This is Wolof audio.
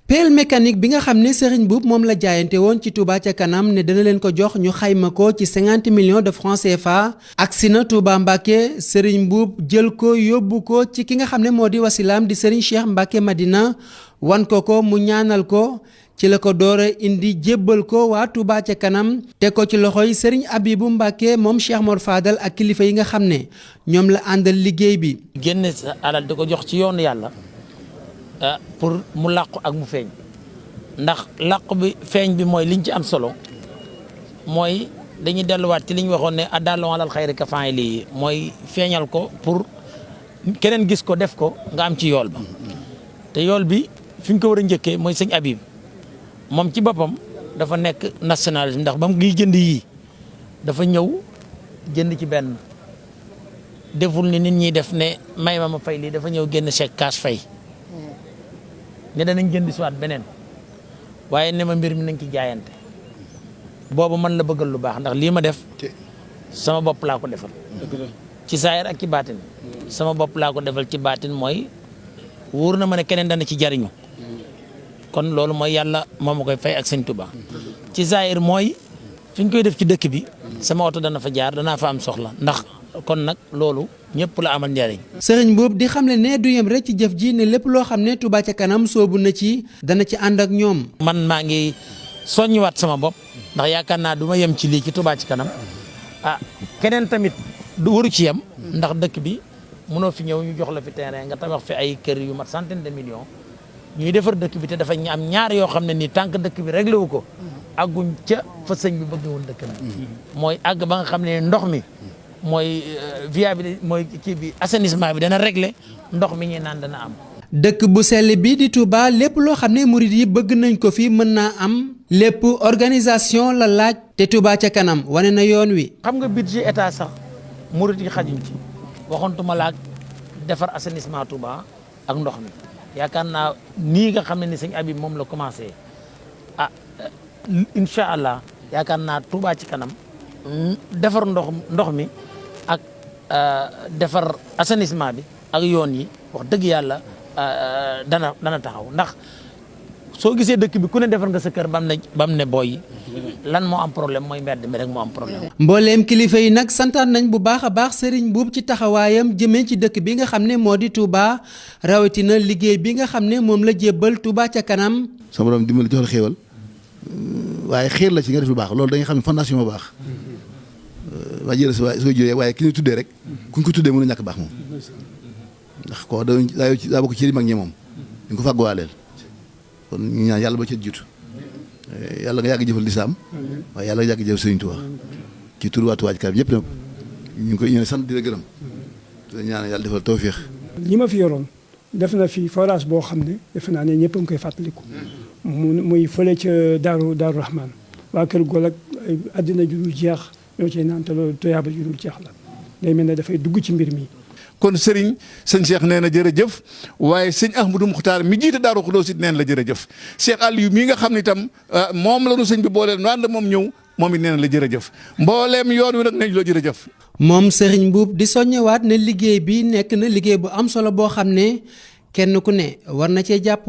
pelle mécanique bi nga xam ne Serigne Mboup moom la jaayante woon ci Touba ca kanam ne dana leen ko jox ñu xayma ko ci 50 millions de francs CFA agsi na Touba Mbacké Serigne Mboup jël ko yóbbu ko ci ki nga xam ne moo di wasilaam di Serigne Cheikh Mbacké Madina wan ko mu ñaanal ko ci la ko doore indi jébbal ko waa Touba ca kanam te ko ci loxoy Serigne Abibou Mbacké moom Cheikh Mor Fadal ak kilifa yi nga xam ne ñoom la àndal liggéey bi. génne sa alal di ko jox ci yoonu yàlla. pour mu làqu ak mu feeñ ndax làqu bi feeñ bi mooy liñ ci am solo mooy dañuy delluwaat ci li ñu waxoon ne adallu alal xayri ka faa'ili mooy feeñal ko pour keneen gis ko def ko nga am ci yool ba te yool bi fi ñu ko war a njëkkee mooy sëñ Habib moom ci boppam dafa nekk nationalisme ndax ba mu ngi jënd yii dafa ñëw jënd ci benn deful ni nit ñi def ne may ma fay lii dafa ñëw génn chèque cash fay ne danañ jënd si waat beneen waaye ne ma mbir mi nañ ci jaayante boobu man la bëggal lu baax ndax lii ma def sama bopp laa ko defal ci saayir ak ci baatin sama bopp laa ko defal ci baatin mooy wóor na ma ne keneen dana ci jariñu kon loolu mooy yàlla moo ma koy fay ak sëñ Tuba ci saayir mooy fi ñu koy def ci dëkk bi sama oto dana fa jaar danaa fa am soxla ndax kon nag loolu ñëpp la amal njariñ. Serigne Mboup di xamle ne du yem rek ci jëf ji ne lépp loo xam ne Touba ca kanam soobu na ci dana ci ànd ak ñoom. man maa ngi soññiwaat sama bopp ndax yaakaar naa du ma yem ci lii ci Touba ci kanam keneen tamit du waru ci yem ndax dëkk bi mënoo fi ñëw ñu jox la fi terrain nga tabax fi ay kër yu mat centaine de millions ñuy defar dëkk bi te dafa am ñaar yoo xam ne nii tànk dëkk bi réglé wu ko àgguñ ca fa sëñ bi bëgg woon dëkk bi mooy àgg ba nga xam ne ndox mi. mooy viabilité mooy kii bi assainissement bi dana régler ndox mi ñuy naan dana am. dëkk bu sell bi di Touba lépp loo xam ne murid yi bëgg nañ ko fi mën naa am lépp organisation la laaj te Touba ca kanam wane na yoon wi. xam nga budget état sax murid yi xajuñ ci waxontuma laaj defar assainissement Touba ak ndox mi yaakaar naa nii nga xam ne ni sëñ Habib moom la commencé incha allah yaakaar naa Touba ci kanam defar ndox mi. ak defar assainissement bi ak yoon yi wax dëgg yàlla dana taxaw ndax soo gisee dëkk bi ku ne defar nga sa kër bam ne booy lan moo am problème mooy mbedd mi rek moo am problème. mbooleem kilifa yi nag santaan nañ bu baax a baax Serigne Mboup ci taxawaayam jëmee ci dëkk bi nga xam ne moo di Touba rawatina liggéey bi nga xam ne moom la jébbal Touba ca kanam. sama borom dimbali jox la xéewal waaye xéer la ci nga def lu baax loolu dañuy xam ne fondation moo baax. waa jërë si waaye soo jëlee waaye ki ñu tuddee rek kuñ ko tuddee mën a ñàkk baax moom ndax koo daa bokk ci li mag ñi moom ñu ko fàgguwaaleel kon ñu ñaan yàlla ba ca jiitu yàlla nga yàgg jëfal lislaam waaye yàlla nga yàgg jëfal Sëriñ Tuubaa ci tur waa Touba ca kanam yëpp nag ñu ngi koy ñëw sant di la gërëm di ñaan yàlla defal tawféex. li ma fi yoroon def na fi forage boo xam ne defe naa ne ñëpp a ngi koy fàttaliku muy fële ca Daaru Rahman waa kër Gol ak àddina ju dul jeex ñoo cee naan te loolu toyaaba ju dul jeex la day mel ne dafay dugg ci mbir mi. kon sëñ Cheikh nee na jërëjëf waaye sëñ Ahmadou Muxtaar mi jiite Daaru Xudoos it nee na la jërëjëf Cheikh Aliou mii nga xam ne itam moom la nu sëñ bi booleel nu ànd moom ñëw moom it nee na la jërëjëf mbooleem yoon wi nag nañ la jërëjëf. moom Serigne Mboup di soññewaat ne liggéey bi nekk na liggéey bu am solo boo xam ne kenn ku ne war na cee jàpp.